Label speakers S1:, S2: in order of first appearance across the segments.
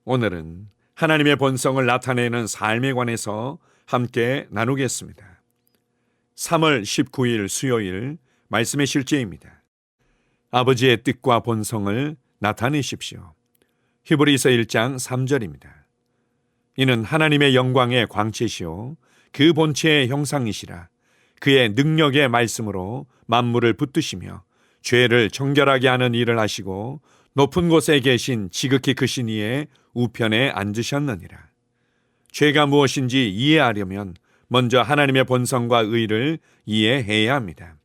S1: 오늘은 하나님의 본성을 나타내는 삶에 관해서 함께 나누겠습니다. 3월 19일 수요일 말씀의 실제입니다. 아버지의 뜻과 본성을 나타내십시오. 히브리서 1장 3절입니다. 이는 하나님의 영광의 광채시요 그 본체의 형상이시라. 그의 능력의 말씀으로 만물을 붙드시며 죄를 정결하게 하는 일을 하시고 높은 곳에 계신 지극히 크신 이의 우편에 앉으셨느니라. 죄가 무엇인지 이해하려면 먼저 하나님의 본성과 의를 이해해야 합니다.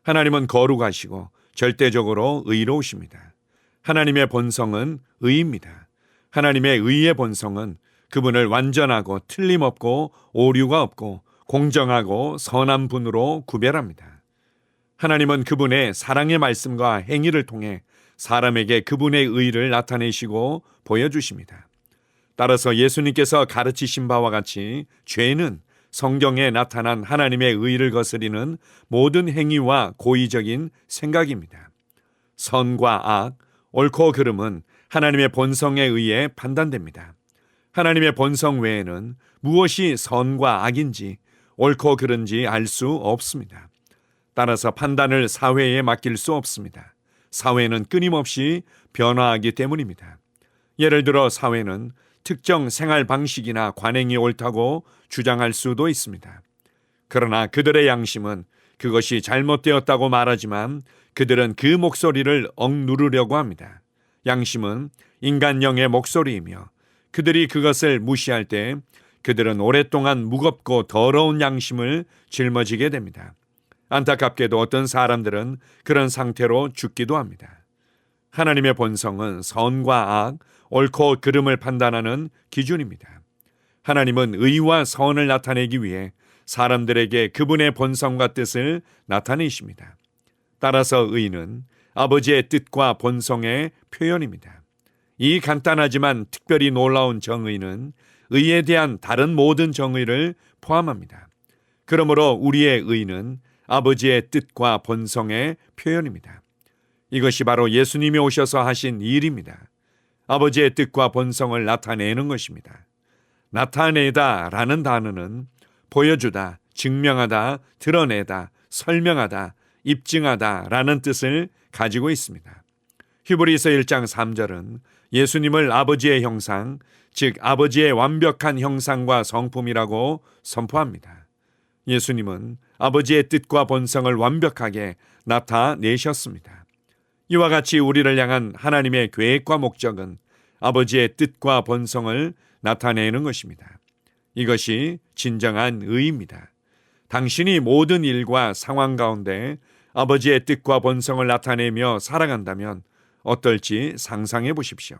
S1: 하나님은 거룩하시고 절대적으로 의로우십니다. 하나님의 본성은 의입니다. 하나님의 의의 본성은 그분을 완전하고 틀림없고 오류가 없고 공정하고 선한 분으로 구별합니다. 하나님은 그분의 사랑의 말씀과 행위를 통해 사람에게 그분의 의를 나타내시고 보여주십니다. 따라서 예수님께서 가르치신 바와 같이 죄는 성경에 나타난 하나님의 의를 거스리는 모든 행위와 고의적인 생각입니다. 선과 악, 옳고 그름은 하나님의 본성에 의해 판단됩니다. 하나님의 본성 외에는 무엇이 선과 악인지 옳고 그른지 알 수 없습니다. 따라서 판단을 사회에 맡길 수 없습니다. 사회는 끊임없이 변화하기 때문입니다. 예를 들어 사회는 특정 생활 방식이나 관행이 옳다고 주장할 수도 있습니다. 그러나 그들의 양심은 그것이 잘못되었다고 말하지만 그들은 그 목소리를 억누르려고 합니다. 양심은 인간령의 목소리이며 그들이 그것을 무시할 때 그들은 오랫동안 무겁고 더러운 양심을 짊어지게 됩니다. 안타깝게도 어떤 사람들은 그런 상태로 죽기도 합니다. 하나님의 본성은 선과 악, 옳고 그름을 판단하는 기준입니다. 하나님은 의와 선을 나타내기 위해 사람들에게 그분의 본성과 뜻을 나타내십니다. 따라서 의는 아버지의 뜻과 본성의 표현입니다. 이 간단하지만 특별히 놀라운 정의는 의에 대한 다른 모든 정의를 포함합니다. 그러므로 우리의 의는 아버지의 뜻과 본성의 표현입니다. 이것이 바로 예수님이 오셔서 하신 일입니다. 아버지의 뜻과 본성을 나타내는 것입니다. 나타내다 라는 단어는 보여주다, 증명하다, 드러내다, 설명하다, 입증하다 라는 뜻을 가지고 있습니다. 히브리서 1장 3절은 예수님을 아버지의 형상, 즉 아버지의 완벽한 형상과 성품이라고 선포합니다. 예수님은 아버지의 뜻과 본성을 완벽하게 나타내셨습니다. 이와 같이 우리를 향한 하나님의 계획과 목적은 아버지의 뜻과 본성을 나타내는 것입니다. 이것이 진정한 의입니다. 당신이 모든 일과 상황 가운데 아버지의 뜻과 본성을 나타내며 살아간다면 어떨지 상상해 보십시오.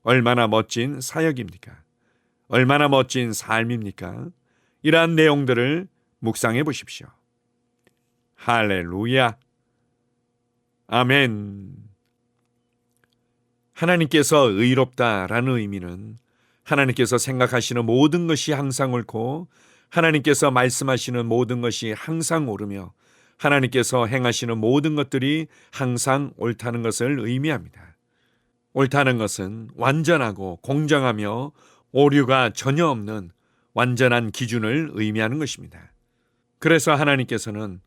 S1: 얼마나 멋진 사역입니까? 얼마나 멋진 삶입니까? 이러한 내용들을 묵상해 보십시오. 할렐루야. 아멘. 하나님께서 의롭다라는 의미는 하나님께서 생각하시는 모든 것이 항상 옳고 하나님께서 말씀하시는 모든 것이 항상 옳으며 하나님께서 행하시는 모든 것들이 항상 옳다는 것을 의미합니다. 옳다는 것은 완전하고 공정하며 오류가 전혀 없는 완전한 기준을 의미하는 것입니다. 그래서 하나님께서는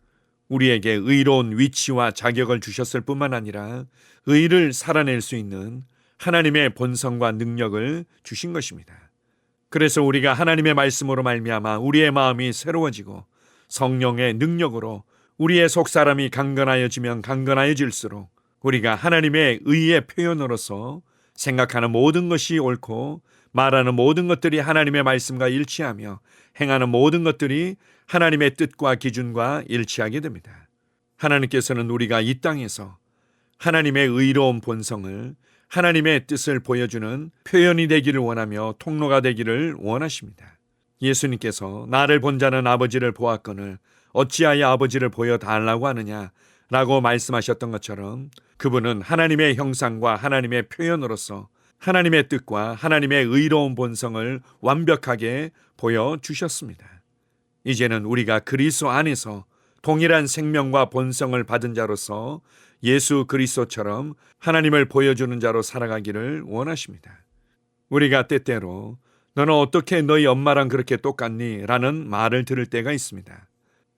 S1: 우리에게 의로운 위치와 자격을 주셨을 뿐만 아니라 의를 살아낼 수 있는 하나님의 본성과 능력을 주신 것입니다. 그래서 우리가 하나님의 말씀으로 말미암아 우리의 마음이 새로워지고 성령의 능력으로 우리의 속사람이 강건하여지면 강건하여질수록 우리가 하나님의 의의 표현으로서 생각하는 모든 것이 옳고 말하는 모든 것들이 하나님의 말씀과 일치하며 행하는 모든 것들이 하나님의 뜻과 기준과 일치하게 됩니다. 하나님께서는 우리가 이 땅에서 하나님의 의로운 본성을 하나님의 뜻을 보여주는 표현이 되기를 원하며 통로가 되기를 원하십니다. 예수님께서 나를 본 자는 아버지를 보았거늘 어찌하여 아버지를 보여달라고 하느냐 라고 말씀하셨던 것처럼 그분은 하나님의 형상과 하나님의 표현으로서 하나님의 뜻과 하나님의 의로운 본성을 완벽하게 보여주셨습니다. 이제는 우리가 그리스도 안에서 동일한 생명과 본성을 받은 자로서 예수 그리스도처럼 하나님을 보여주는 자로 살아가기를 원하십니다. 우리가 때때로 너는 어떻게 너희 엄마랑 그렇게 똑같니? 라는 말을 들을 때가 있습니다.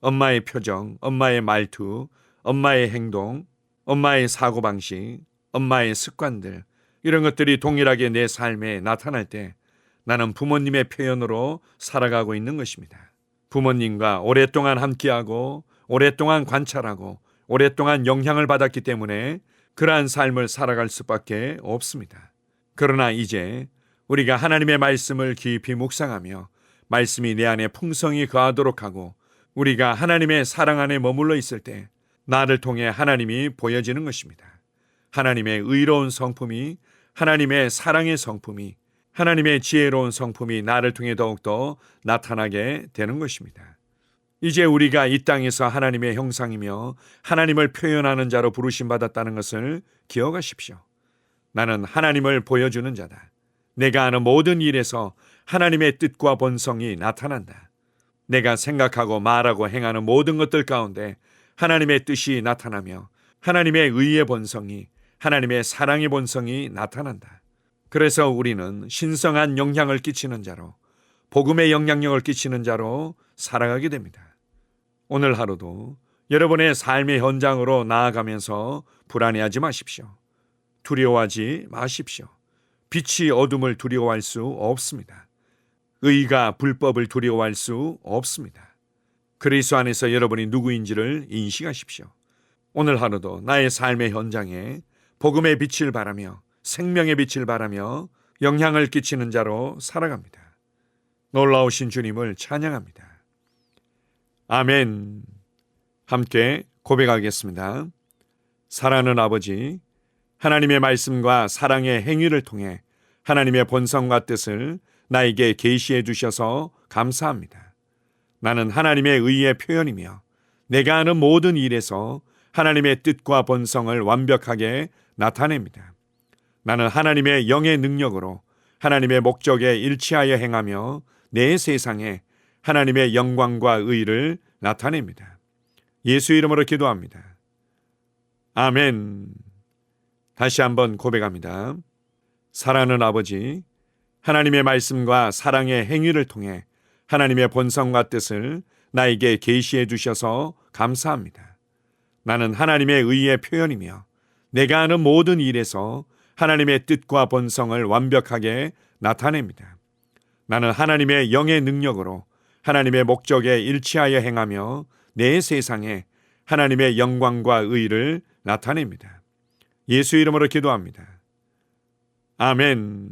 S1: 엄마의 표정, 엄마의 말투, 엄마의 행동, 엄마의 사고방식, 엄마의 습관들, 이런 것들이 동일하게 내 삶에 나타날 때 나는 부모님의 표현으로 살아가고 있는 것입니다. 부모님과 오랫동안 함께하고 오랫동안 관찰하고 오랫동안 영향을 받았기 때문에 그러한 삶을 살아갈 수밖에 없습니다. 그러나 이제 우리가 하나님의 말씀을 깊이 묵상하며 말씀이 내 안에 풍성히 거하도록 하고 우리가 하나님의 사랑 안에 머물러 있을 때 나를 통해 하나님이 보여지는 것입니다. 하나님의 의로운 성품이, 하나님의 사랑의 성품이, 하나님의 지혜로운 성품이 나를 통해 더욱더 나타나게 되는 것입니다. 이제 우리가 이 땅에서 하나님의 형상이며 하나님을 표현하는 자로 부르심받았다는 것을 기억하십시오. 나는 하나님을 보여주는 자다. 내가 하는 모든 일에서 하나님의 뜻과 본성이 나타난다. 내가 생각하고 말하고 행하는 모든 것들 가운데 하나님의 뜻이 나타나며 하나님의 의의 본성이, 하나님의 사랑의 본성이 나타난다. 그래서 우리는 신성한 영향을 끼치는 자로, 복음의 영향력을 끼치는 자로 살아가게 됩니다. 오늘 하루도 여러분의 삶의 현장으로 나아가면서 불안해하지 마십시오. 두려워하지 마십시오. 빛이 어둠을 두려워할 수 없습니다. 의가 불법을 두려워할 수 없습니다. 그리스도 안에서 여러분이 누구인지를 인식하십시오. 오늘 하루도 나의 삶의 현장에 복음의 빛을 바라며 생명의 빛을 바라며 영향을 끼치는 자로 살아갑니다. 놀라우신 주님을 찬양합니다. 아멘. 함께 고백하겠습니다. 사랑하는 아버지, 하나님의 말씀과 사랑의 행위를 통해 하나님의 본성과 뜻을 나에게 계시해 주셔서 감사합니다. 나는 하나님의 의의 표현이며 내가 하는 모든 일에서 하나님의 뜻과 본성을 완벽하게 나타냅니다. 나는 하나님의 영의 능력으로 하나님의 목적에 일치하여 행하며 내 세상에 하나님의 영광과 의를 나타냅니다. 예수 이름으로 기도합니다. 아멘. 다시 한번 고백합니다. 사랑하는 아버지, 하나님의 말씀과 사랑의 행위를 통해 하나님의 본성과 뜻을 나에게 계시해 주셔서 감사합니다. 나는 하나님의 의의 표현이며 내가 하는 모든 일에서 하나님의 뜻과 본성을 완벽하게 나타냅니다. 나는 하나님의 영의 능력으로 하나님의 목적에 일치하여 행하며 내 세상에 하나님의 영광과 의를 나타냅니다. 예수 이름으로 기도합니다. 아멘.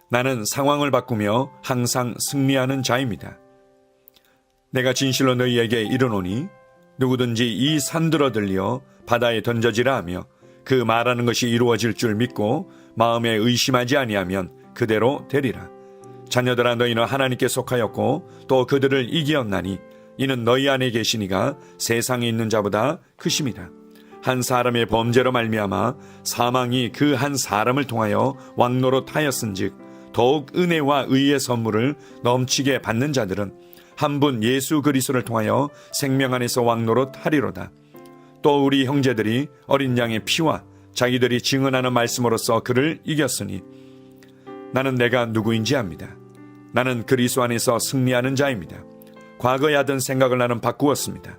S1: 나는 상황을 바꾸며 항상 승리하는 자입니다. 내가 진실로 너희에게 이르노니 누구든지 이 산들어 들려 바다에 던져지라 하며 그 말하는 것이 이루어질 줄 믿고 마음에 의심하지 아니하면 그대로 되리라. 자녀들아, 너희는 하나님께 속하였고 또 그들을 이기었나니 이는 너희 안에 계시니가 세상에 있는 자보다 크심이라. 한 사람의 범죄로 말미암아 사망이 그 한 사람을 통하여 왕노릇하였은즉 더욱 은혜와 의의 선물을 넘치게 받는 자들은 한 분 예수 그리스도를 통하여 생명 안에서 왕노릇하리로다. 또 우리 형제들이 어린 양의 피와 자기들이 증언하는 말씀으로써 그를 이겼으니 나는 내가 누구인지 압니다. 나는 그리스도 안에서 승리하는 자입니다. 과거에 하던 생각을 나는 바꾸었습니다.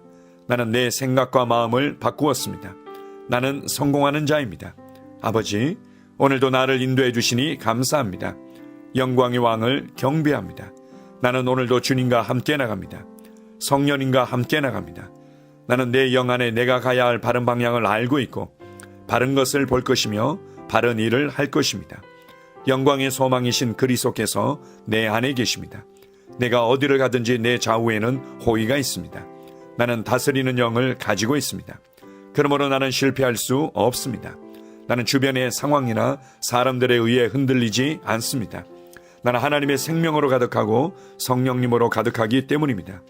S1: 나는 내 생각과 마음을 바꾸었습니다. 나는 성공하는 자입니다. 아버지, 오늘도 나를 인도해 주시니 감사합니다. 영광의 왕을 경배합니다. 나는 오늘도 주님과 함께 나갑니다. 성령님과 함께 나갑니다. 나는 내 영 안에 내가 가야 할 바른 방향을 알고 있고 바른 것을 볼 것이며 바른 일을 할 것입니다. 영광의 소망이신 그리스도께서 내 안에 계십니다. 내가 어디를 가든지 내 좌우에는 호의가 있습니다. 나는 다스리는 영을 가지고 있습니다. 그러므로 나는 실패할 수 없습니다. 나는 주변의 상황이나 사람들에 의해 흔들리지 않습니다. 나는 하나님의 생명으로 가득하고 성령님으로 가득하기 때문입니다.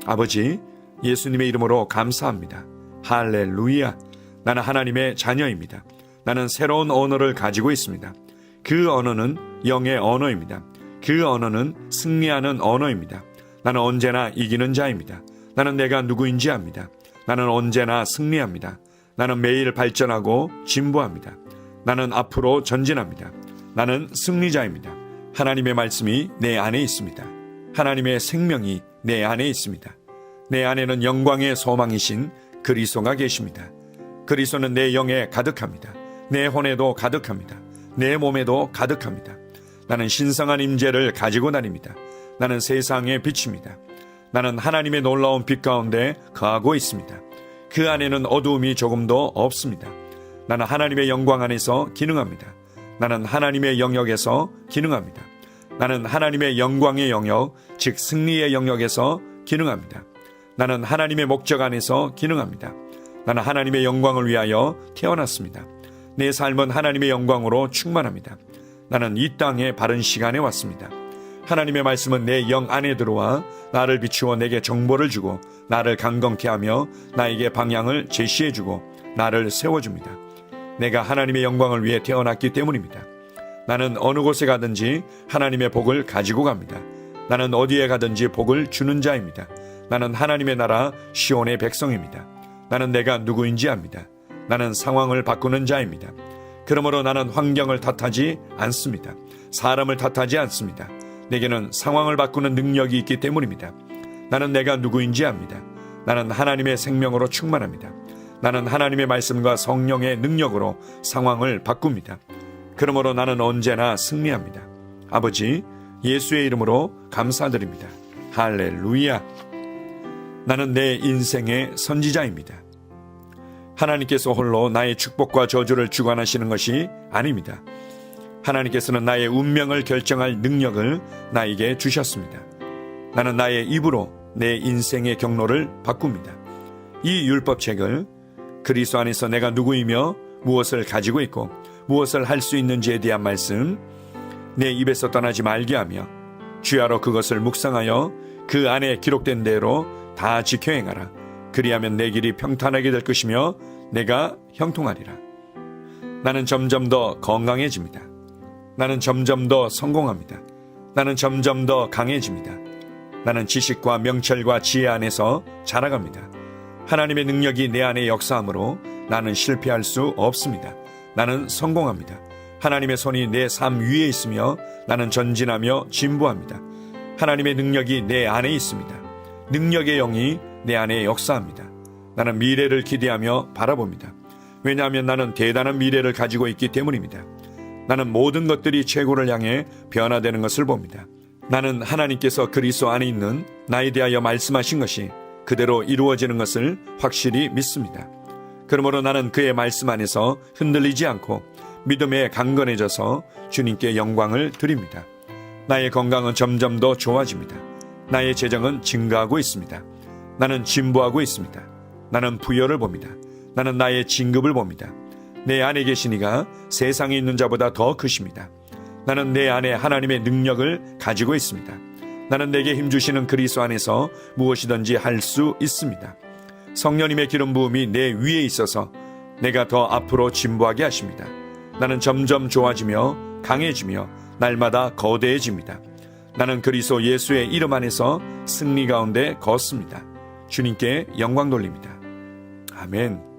S1: 아버지, 예수님의 이름으로 감사합니다. 할렐루야. 나는 하나님의 자녀입니다. 나는 새로운 언어를 가지고 있습니다. 그 언어는 영의 언어입니다. 그 언어는 승리하는 언어입니다. 나는 언제나 이기는 자입니다. 나는 내가 누구인지 압니다. 나는 언제나 승리합니다. 나는 매일 발전하고 진보합니다. 나는 앞으로 전진합니다. 나는 승리자입니다. 하나님의 말씀이 내 안에 있습니다. 하나님의 생명이 내 안에 있습니다. 내 안에는 영광의 소망이신 그리스도가 계십니다. 그리스도는 내 영에 가득합니다. 내 혼에도 가득합니다. 내 몸에도 가득합니다. 나는 신성한 임재를 가지고 다닙니다. 나는 세상의 빛입니다. 나는 하나님의 놀라운 빛 가운데 거하고 있습니다. 그 안에는 어두움이 조금도 없습니다. 나는 하나님의 영광 안에서 기능합니다. 나는 하나님의 영역에서 기능합니다. 나는 하나님의 영광의 영역, 즉 승리의 영역에서 기능합니다. 나는 하나님의 목적 안에서 기능합니다. 나는 하나님의 영광을 위하여 태어났습니다. 내 삶은 하나님의 영광으로 충만합니다. 나는 이 땅에 바른 시간에 왔습니다. 하나님의 말씀은 내 영 안에 들어와 나를 비추어 내게 정보를 주고 나를 강건케 하며 나에게 방향을 제시해주고 나를 세워줍니다. 내가 하나님의 영광을 위해 태어났기 때문입니다. 나는 어느 곳에 가든지 하나님의 복을 가지고 갑니다. 나는 어디에 가든지 복을 주는 자입니다. 나는 하나님의 나라 시온의 백성입니다. 나는 내가 누구인지 압니다. 나는 상황을 바꾸는 자입니다. 그러므로 나는 환경을 탓하지 않습니다. 사람을 탓하지 않습니다. 내게는 상황을 바꾸는 능력이 있기 때문입니다. 나는 내가 누구인지 압니다. 나는 하나님의 생명으로 충만합니다. 나는 하나님의 말씀과 성령의 능력으로 상황을 바꿉니다. 그러므로 나는 언제나 승리합니다. 아버지, 예수의 이름으로 감사드립니다. 할렐루야. 나는 내 인생의 선지자입니다. 하나님께서 홀로 나의 축복과 저주를 주관하시는 것이 아닙니다. 하나님께서는 나의 운명을 결정할 능력을 나에게 주셨습니다. 나는 나의 입으로 내 인생의 경로를 바꿉니다. 이 율법책을 그리스도 안에서 내가 누구이며 무엇을 가지고 있고 무엇을 할 수 있는지에 대한 말씀 내 입에서 떠나지 말게 하며 주야로 그것을 묵상하여 그 안에 기록된 대로 다 지켜 행하라. 그리하면 내 길이 평탄하게 될 것이며 내가 형통하리라. 나는 점점 더 건강해집니다. 나는 점점 더 성공합니다. 나는 점점 더 강해집니다. 나는 지식과 명철과 지혜 안에서 자라갑니다. 하나님의 능력이 내 안에 역사하므로 나는 실패할 수 없습니다. 나는 성공합니다. 하나님의 손이 내 삶 위에 있으며 나는 전진하며 진보합니다. 하나님의 능력이 내 안에 있습니다. 능력의 영이 내 안에 역사합니다. 나는 미래를 기대하며 바라봅니다. 왜냐하면 나는 대단한 미래를 가지고 있기 때문입니다. 나는 모든 것들이 최고를 향해 변화되는 것을 봅니다. 나는 하나님께서 그리스도 안에 있는 나에 대하여 말씀하신 것이 그대로 이루어지는 것을 확실히 믿습니다. 그러므로 나는 그의 말씀 안에서 흔들리지 않고 믿음에 강건해져서 주님께 영광을 드립니다. 나의 건강은 점점 더 좋아집니다. 나의 재정은 증가하고 있습니다. 나는 진보하고 있습니다. 나는 부여를 봅니다. 나는 나의 진급을 봅니다. 내 안에 계신 이가 세상에 있는 자보다 더 크십니다. 나는 내 안에 하나님의 능력을 가지고 있습니다. 나는 내게 힘주시는 그리스도 안에서 무엇이든지 할 수 있습니다. 성령님의 기름 부음이 내 위에 있어서 내가 더 앞으로 진보하게 하십니다. 나는 점점 좋아지며 강해지며 날마다 거대해집니다. 나는 그리스도 예수의 이름 안에서 승리 가운데 걷습니다. 주님께 영광 돌립니다. 아멘.